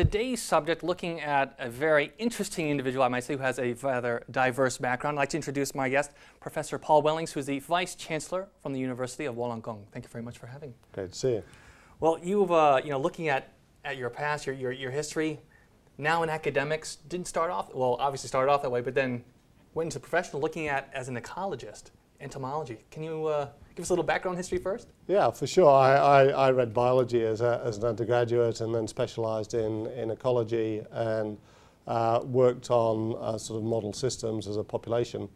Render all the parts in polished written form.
today's subject, looking at a very interesting individual, I might say, who has a rather diverse background. I'd like to introduce my guest, Professor Paul Wellings, who is the Vice Chancellor from the University of Wollongong. Thank you very much for having me. Great to see you. Well, you've, looking at your past, your history, now in academics, didn't start off, well, obviously started off that way, but then went into professional, looking at as an ecologist, entomology. Can you give us a little background history first? Yeah, for sure. I read biology as an undergraduate and then specialised in ecology and worked on sort of model systems as a population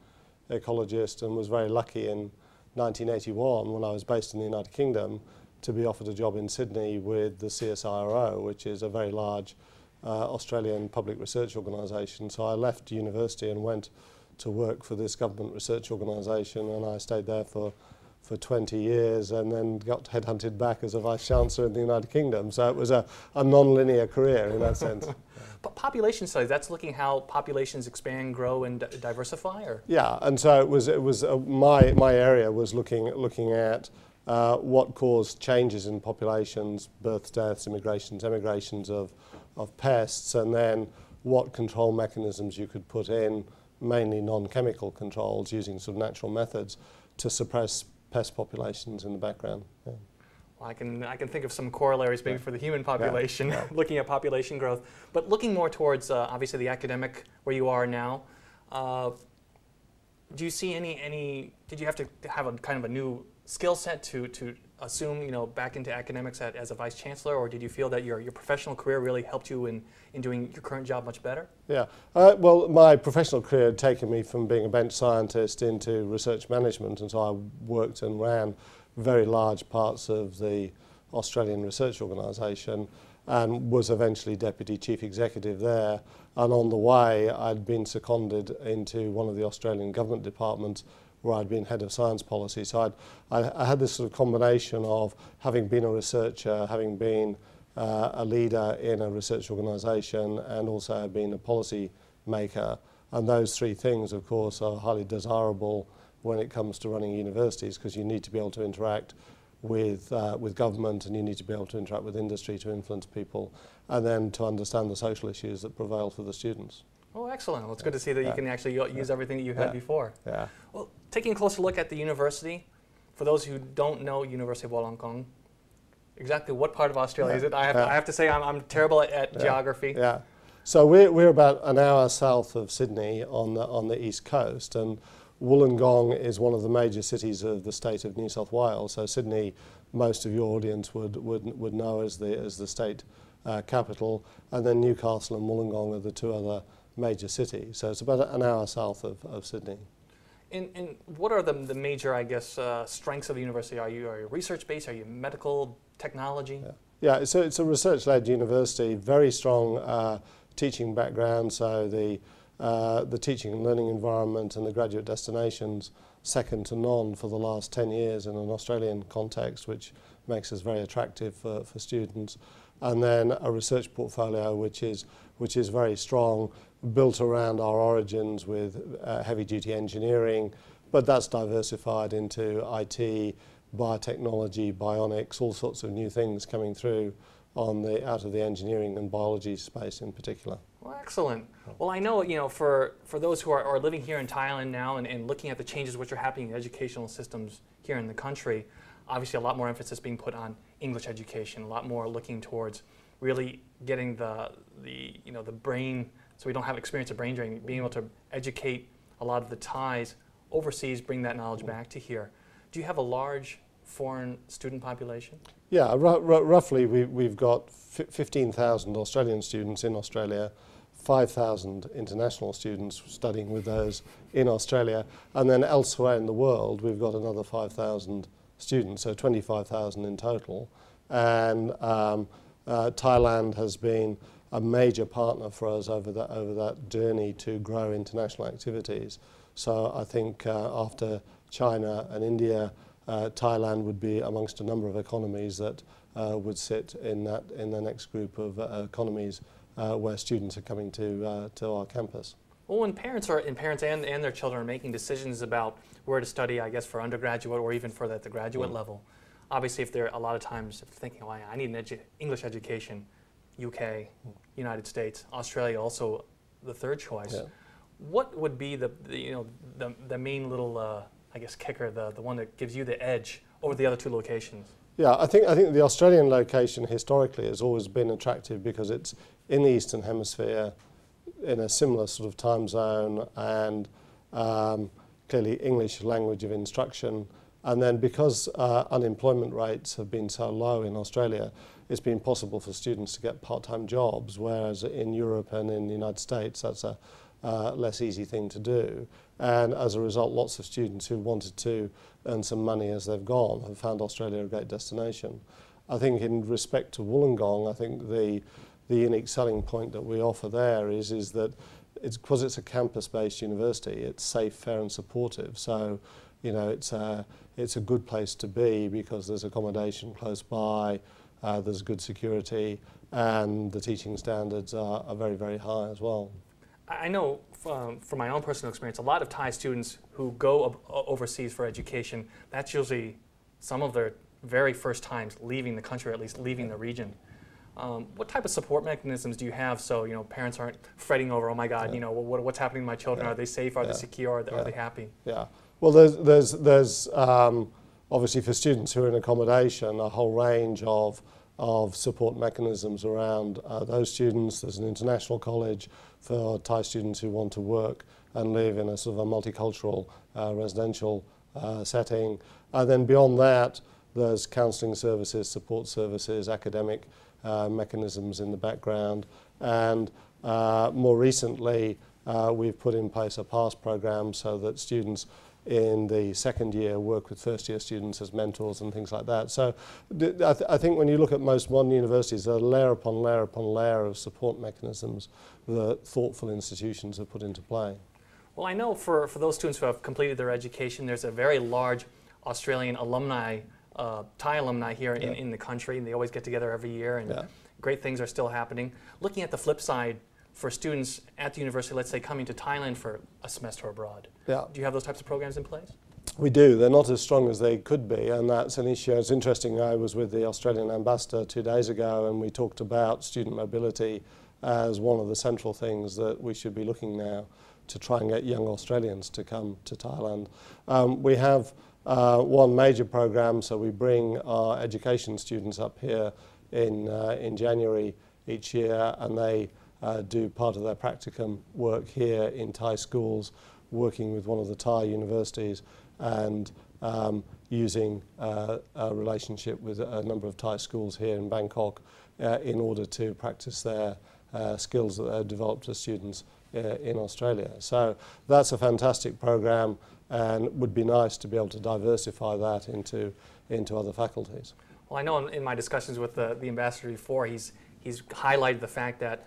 ecologist, and was very lucky in 1981 when I was based in the United Kingdom to be offered a job in Sydney with the CSIRO, which is a very large Australian public research organisation. So I left university and went to work for this government research organisation, and I stayed there for 20 years and then got headhunted back as a Vice-Chancellor in the United Kingdom. So it was a non-linear career in that sense. But population studies, that's looking how populations expand, grow, and diversify? Or? Yeah, and so it was my area was looking at what caused changes in populations, births, deaths, immigrations, emigrations of pests, and then what control mechanisms you could put in, mainly non-chemical controls using sort of natural methods to suppress pest populations in the background. Yeah. Well, I can think of some corollaries maybe for the human population, looking at population growth. But looking more towards obviously the academic where you are now, do you see did you have to have a kind of a new skill set to assume, back into academics as a Vice Chancellor, or did you feel that your professional career really helped you in doing your current job much better? Yeah, well, my professional career had taken me from being a bench scientist into research management, and so I worked and ran very large parts of the Australian Research Organisation and was eventually Deputy Chief Executive there. And on the way, I'd been seconded into one of the Australian government departments where I'd been head of science policy. So I had this sort of combination of having been a researcher, having been a leader in a research organisation, and also being a policy maker. And those three things, of course, are highly desirable when it comes to running universities, because you need to be able to interact with government, and you need to be able to interact with industry to influence people, and then to understand the social issues that prevail for the students. Oh, excellent. Well, it's good to see that you can actually use everything that you had before. Yeah. Well, taking a closer look at the university, for those who don't know University of Wollongong, exactly what part of Australia is it? I have to say I'm terrible at geography. Yeah. So we're about an hour south of Sydney on the east coast, and Wollongong is one of the major cities of the state of New South Wales. So Sydney, most of your audience would know as the state capital, and then Newcastle and Wollongong are the two other major cities. So it's about an hour south of Sydney. And what are the major, I guess, strengths of the university? Are you research-based? Are you medical, technology? Yeah, so it's a research-led university, very strong teaching background. So the teaching and learning environment and the graduate destinations second to none for the last 10 years in an Australian context, which makes us very attractive for students. And then a research portfolio which is very strong, built around our origins with heavy-duty engineering, but that's diversified into IT, biotechnology, bionics, all sorts of new things coming through out of the engineering and biology space in particular. Well, excellent. Well, I know, for those who are living here in Thailand now and looking at the changes which are happening in educational systems here in the country, obviously a lot more emphasis being put on English education, a lot more looking towards really getting the brain, so we don't have experience of brain drain, being able to educate a lot of the Thais overseas, bring that knowledge back to here. Do you have a large foreign student population? Yeah, roughly we've got 15,000 Australian students in Australia, 5,000 international students studying with those in Australia, and then elsewhere in the world we've got another 5,000 students, so 25,000 in total. And Thailand has been a major partner for us over that journey to grow international activities. So I think after China and India, Thailand would be amongst a number of economies that would sit in the next group of economies where students are coming to our campus. Well, when parents and their children are making decisions about where to study, I guess for undergraduate or even for the graduate level, obviously if they're a lot of times thinking, well, I need an English education, UK, United States, Australia also the third choice. Yeah. What would be the main little I guess kicker, the one that gives you the edge over the other two locations? Yeah, I think the Australian location historically has always been attractive because it's in the Eastern Hemisphere, in a similar sort of time zone, and clearly English language of instruction. And then because unemployment rates have been so low in Australia, it's been possible for students to get part-time jobs, whereas in Europe and in the United States, that's a less easy thing to do. And as a result, lots of students who wanted to earn some money as they've gone have found Australia a great destination. I think in respect to Wollongong, I think the unique selling point that we offer there is that because it's a campus-based university, it's safe, fair and supportive. So, you know, it's a good place to be because there's accommodation close by, there's good security, and the teaching standards are very, very high as well. I know from my own personal experience, a lot of Thai students who go overseas for education, that's usually some of their very first times leaving the country, or at least leaving the region. What type of support mechanisms do you have so, you know, parents aren't fretting over, oh my God, you know, what's happening to my children? Are they safe? Are they secure? Are they happy? Yeah. Well, there's obviously for students who are in accommodation a whole range of support mechanisms around those students. There's an international college for Thai students who want to work and live in a sort of a multicultural residential setting. And then beyond that, there's counselling services, support services, academic mechanisms in the background. And more recently, we've put in place a PASS program so that students in the second year work with first year students as mentors and things like that. So I think when you look at most modern universities, there are layer upon layer upon layer of support mechanisms that thoughtful institutions have put into play. Well, I know for those students who have completed their education, there's a very large Australian alumni, Thai alumni here in the country, and they always get together every year, and great things are still happening. Looking at the flip side, for students at the university, let's say coming to Thailand for a semester abroad. Yeah. Do you have those types of programs in place? We do. They're not as strong as they could be, and that's an issue. It's interesting, I was with the Australian ambassador 2 days ago, and we talked about student mobility as one of the central things that we should be looking now to try and get young Australians to come to Thailand. We have one major program, so we bring our education students up here in January each year, and they do part of their practicum work here in Thai schools, working with one of the Thai universities and using a relationship with a number of Thai schools here in Bangkok in order to practice their skills that they've developed as students in Australia. So that's a fantastic program, and it would be nice to be able to diversify that into other faculties. Well, I know in my discussions with the ambassador before, he's highlighted the fact that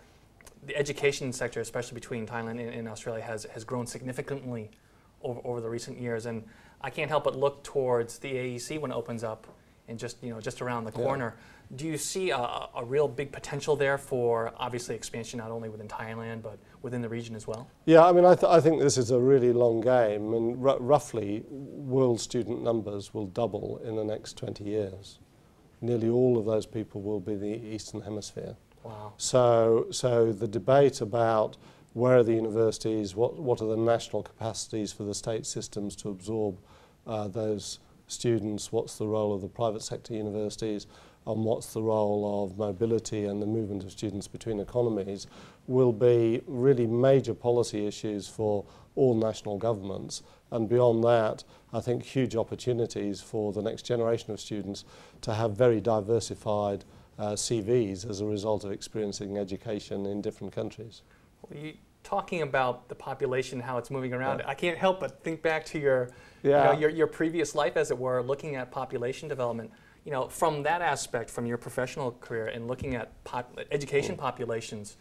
the education sector, especially between Thailand and Australia, has grown significantly over the recent years, and I can't help but look towards the AEC when it opens up, and just around the corner. Do you see a real big potential there for obviously expansion not only within Thailand but within the region as well? Yeah, I mean, I think this is a really long game, and roughly world student numbers will double in the next 20 years. Nearly all of those people will be the Eastern Hemisphere. Wow. So the debate about where are the universities, what are the national capacities for the state systems to absorb those students, what's the role of the private sector universities, and what's the role of mobility and the movement of students between economies will be really major policy issues for all national governments. And beyond that, I think huge opportunities for the next generation of students to have very diversified CVs as a result of experiencing education in different countries. Well, talking about the population, how it's moving around, I can't help but think back to your previous life, as it were, looking at population development. You know, from that aspect, from your professional career and looking at education populations,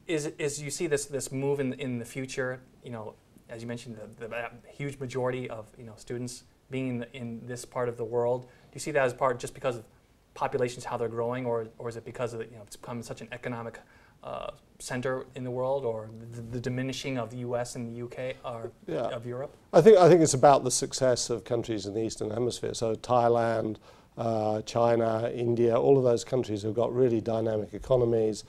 is you see this move in the future? You know, as you mentioned, the huge majority of students being in this part of the world. Do you see that as part just because of populations, how they're growing, or is it because of it's become such an economic center in the world, or the diminishing of the US and the UK or of Europe? I think it's about the success of countries in the Eastern Hemisphere. So Thailand, China, India, all of those countries have got really dynamic economies.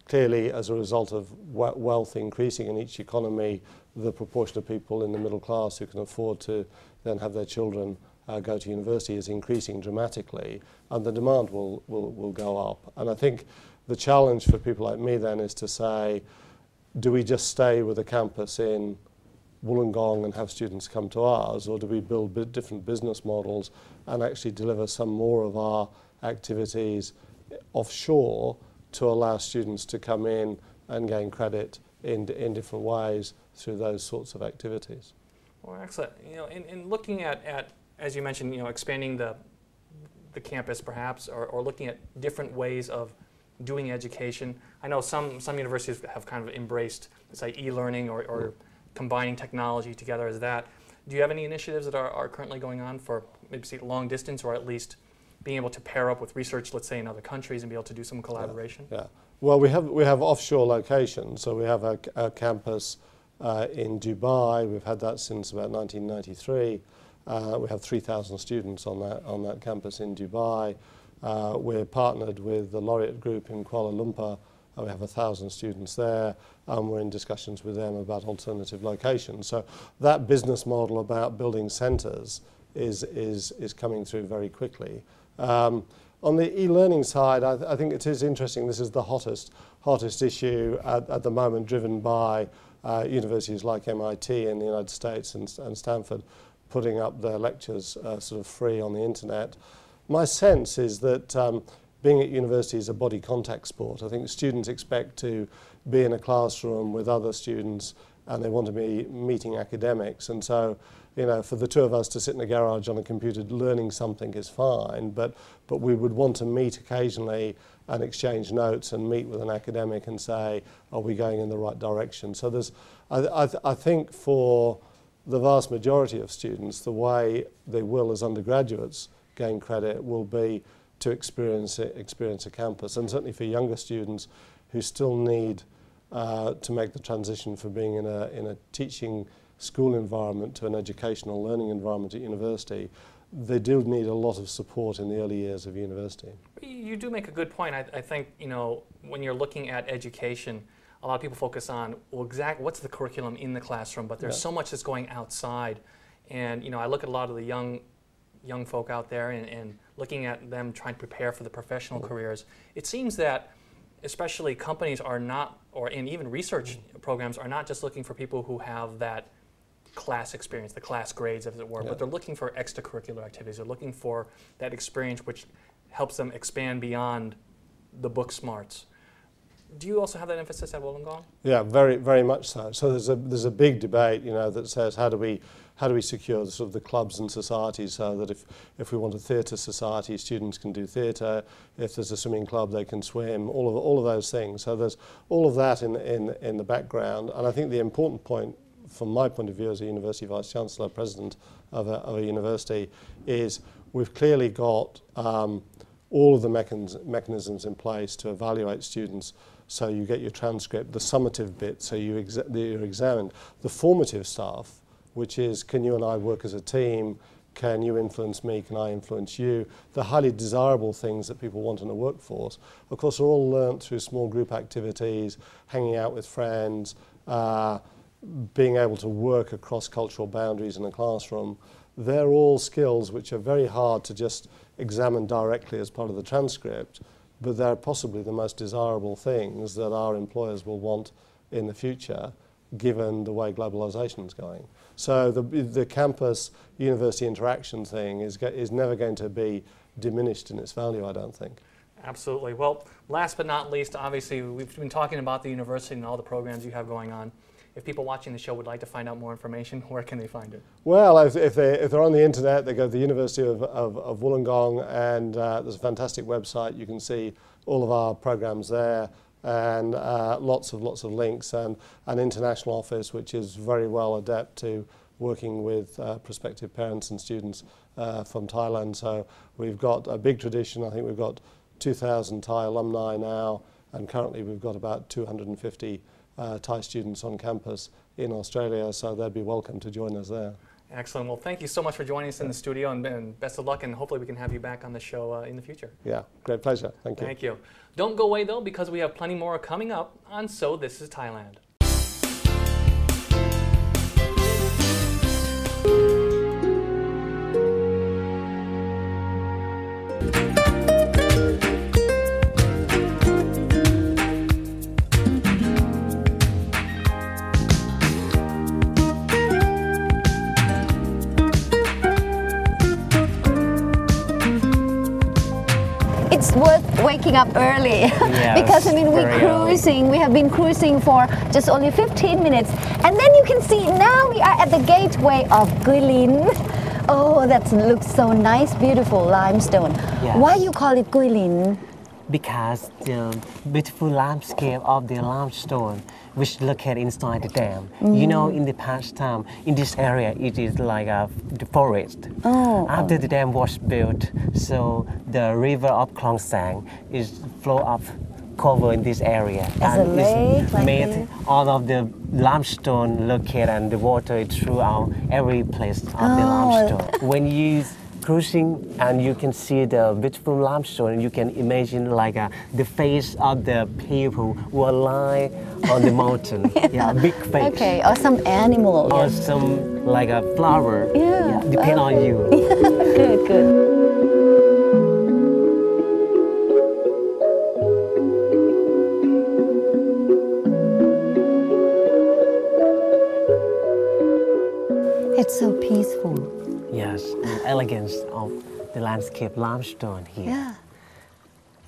Clearly, as a result of wealth increasing in each economy, the proportion of people in the middle class who can afford to then have their children go to university is increasing dramatically, and the demand will go up. And I think the challenge for people like me then is to say, do we just stay with a campus in Wollongong and have students come to ours, or do we build different business models and actually deliver some more of our activities offshore to allow students to come in and gain credit in different ways through those sorts of activities? Well, excellent. You know, in looking at, as you mentioned, you know, expanding the campus perhaps, or looking at different ways of doing education. I know some universities have kind of embraced, say, e-learning or combining technology together as that. Do you have any initiatives that are currently going on for maybe say long distance, or at least being able to pair up with research, let's say in other countries, and be able to do some collaboration? Yeah. Well, we have offshore locations. So we have a campus in Dubai. We've had that since about 1993. We have 3,000 students on that campus in Dubai. We're partnered with the Laureate Group in Kuala Lumpur. We have 1,000 students there, and we're in discussions with them about alternative locations. So that business model about building centres is coming through very quickly. On the e-learning side, I think it is interesting. This is the hottest issue at the moment, driven by universities like MIT in the United States and Stanford putting up their lectures sort of free on the internet. My sense is that being at university is a body contact sport. I think students expect to be in a classroom with other students, and they want to be meeting academics. And so, you know, for the two of us to sit in a garage on a computer learning something is fine, but we would want to meet occasionally and exchange notes and meet with an academic and say, are we going in the right direction? So there's, I think for the vast majority of students, the way they will as undergraduates gain credit will be to experience a campus. And certainly for younger students who still need to make the transition from being in a teaching school environment to an educational learning environment at university, they do need a lot of support in the early years of university. You do make a good point. I think, you know, when you're looking at education, a lot of people focus on, well, what's the curriculum in the classroom, but there's so much that's going outside. And, you know, I look at a lot of the young folk out there and looking at them trying to prepare for the professional careers. It seems that especially companies are not, and even research programs are not just looking for people who have that class experience, the class grades as it were, but they're looking for extracurricular activities. They're looking for that experience which helps them expand beyond the book smarts. Do you also have that emphasis at Wollongong? Yeah, very, very much so. So there's a big debate, you know, that says how do we secure sort of the clubs and societies so that if we want a theatre society, students can do theatre. If there's a swimming club, they can swim. All of those things. So there's all of that in the background. And I think the important point, from my point of view as a university vice chancellor, president of a university, is we've clearly got all of the mechanisms in place to evaluate students. So you get your transcript, the summative bit, so you're examined. The formative stuff, which is, can you and I work as a team? Can you influence me? Can I influence you? The highly desirable things that people want in a workforce, of course, are all learnt through small group activities, hanging out with friends, being able to work across cultural boundaries in a classroom. They're all skills which are very hard to just examine directly as part of the transcript, but they're possibly the most desirable things that our employers will want in the future, given the way globalization is going. So the campus university interaction thing is never going to be diminished in its value, I don't think. Absolutely. Well, last but not least, obviously we've been talking about the university and all the programs you have going on. If people watching the show would like to find out more information, where can they find it? Well, if they're on the internet, they go to the University of Wollongong, and there's a fantastic website. You can see all of our programs there, and lots of links, and an international office which is very well adept to working with prospective parents and students from Thailand. So we've got a big tradition. I think we've got 2,000 Thai alumni now, and currently we've got about 250 Thai students on campus in Australia, so they'd be welcome to join us there. Excellent. Well, thank you so much for joining us in the studio, and best of luck, and hopefully we can have you back on the show in the future. Yeah, great pleasure. Thank you. Thank you. Don't go away, though, because we have plenty more coming up on So This is Thailand. It's worth waking up early because I mean we have been cruising for just only 15 minutes, and then you can see now we are at the gateway of Guilin. Oh, that looks so nice, beautiful limestone. Yes. Why you call it Guilin? Because the beautiful landscape of the limestone which located inside the dam. You know, in the past time, in this area, it is like the forest. After the dam was built, so the river of Klong Sang is flow up, cover in this area. As a lake, like made this? all of the limestone located, and the water is throughout every place of the limestone. When you cruising and you can see the beautiful limestone, you can imagine like the face of the people who are lying on the mountain. Big face. Okay, or some animal. Or some like a flower. Depend on you. Good, good. It's so peaceful. Yes, the elegance of the landscape limestone here. Yeah.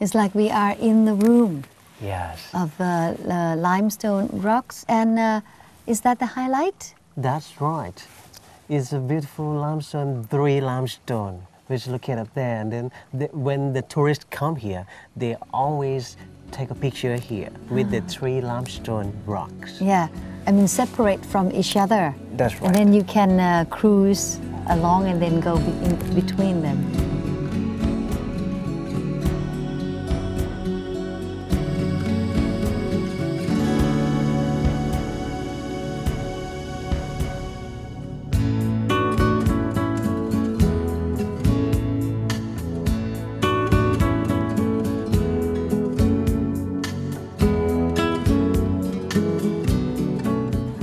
It's like we are in the room Yes. of limestone rocks. And is that the highlight? That's right. It's a beautiful limestone, 3 limestone, which located there. And then when the tourists come here, they always take a picture here with the 3 limestone rocks. Yeah, I mean separate from each other. That's right. And then you can cruise along and then go in between them.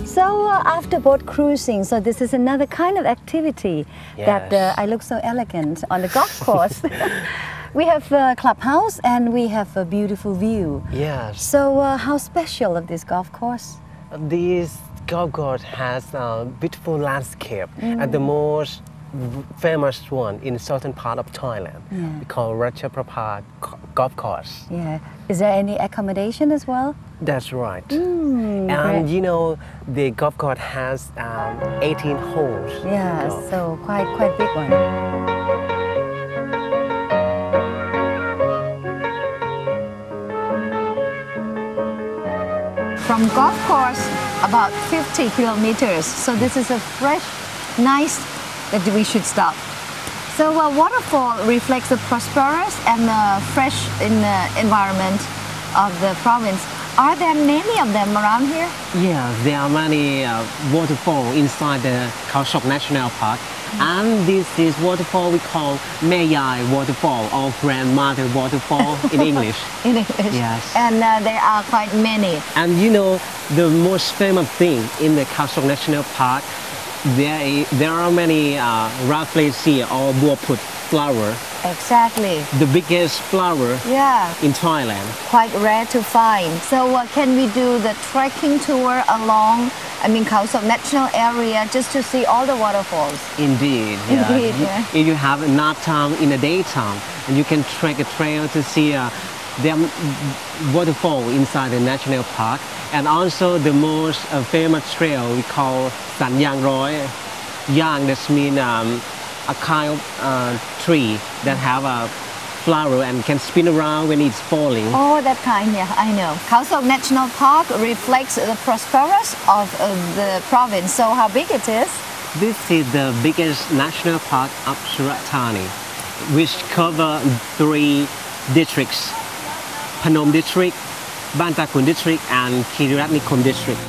So after boat cruising, so this is another kind of activity that I look so elegant on the golf course. We have a clubhouse and we have a beautiful view. Yes. So how special of this golf course? This golf course has a beautiful landscape and the most famous one in southern part of Thailand. Called Ratchapraphat Golf Course. Yeah. Is there any accommodation as well? That's right. And you know, the golf course has 18 holes. Yeah, so quite big one. From golf course, about 50 kilometers. So this is a fresh, nice that we should stop. So waterfall reflects the prosperous and fresh environment of the province. Are there many of them around here? Yeah, there are many waterfalls inside the Khao Sok National Park. And this is waterfall we call Mayai Waterfall or Grandmother Waterfall in English. In English? Yes. And there are quite many. And you know, the most famous thing in the Khao Sok National Park, there are many rafflesia or buaput flower. Exactly. The biggest flower in Thailand. Quite rare to find. So can we do the trekking tour along, Khao Sok National Area just to see all the waterfalls? Indeed. Indeed, If you have enough time in the daytime, and you can trek a trail to see the waterfall inside the national park, and also the most famous trail we call San Yang Roi. Yang, that means a kind of tree that have a flower and can spin around when it's falling. Oh, that kind, yeah, I know. Khao Sok National Park reflects the prosperous of the province. So how big it is? This is the biggest national park of Surat Thani, which cover 3 districts: Phnom District, Ban Ta Khun District, and Kirirat Nikhom District.